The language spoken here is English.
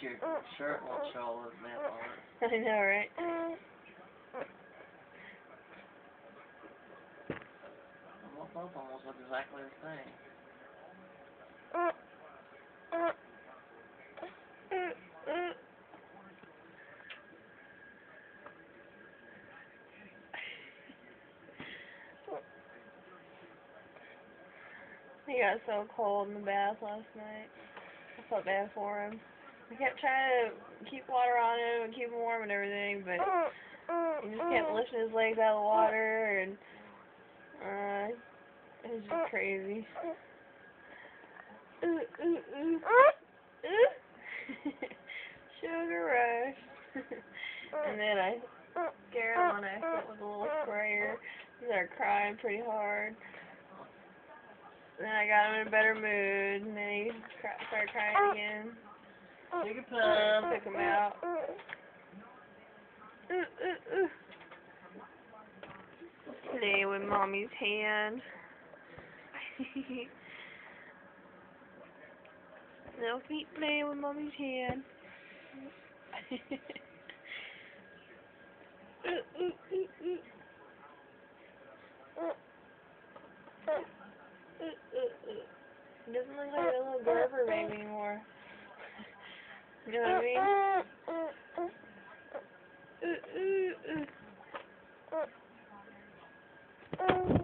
your shirt won't show all those nail on it. I know, right? Both almost look exactly the same. He got so cold in the bath last night. I felt bad for him. I kept trying to keep water on him and keep him warm and everything, but he just kept lifting his legs out of the water, and it was just crazy. Sugar rush. And then I scared him on accident with a little sprayer. He started crying pretty hard. Then I got him in a better mood, and then he started crying again. Take a pump. Took him out. Play with mommy's hand. No, keep playing with mommy's hand. He doesn't look like a little Gerber baby anymore. You know what I mean?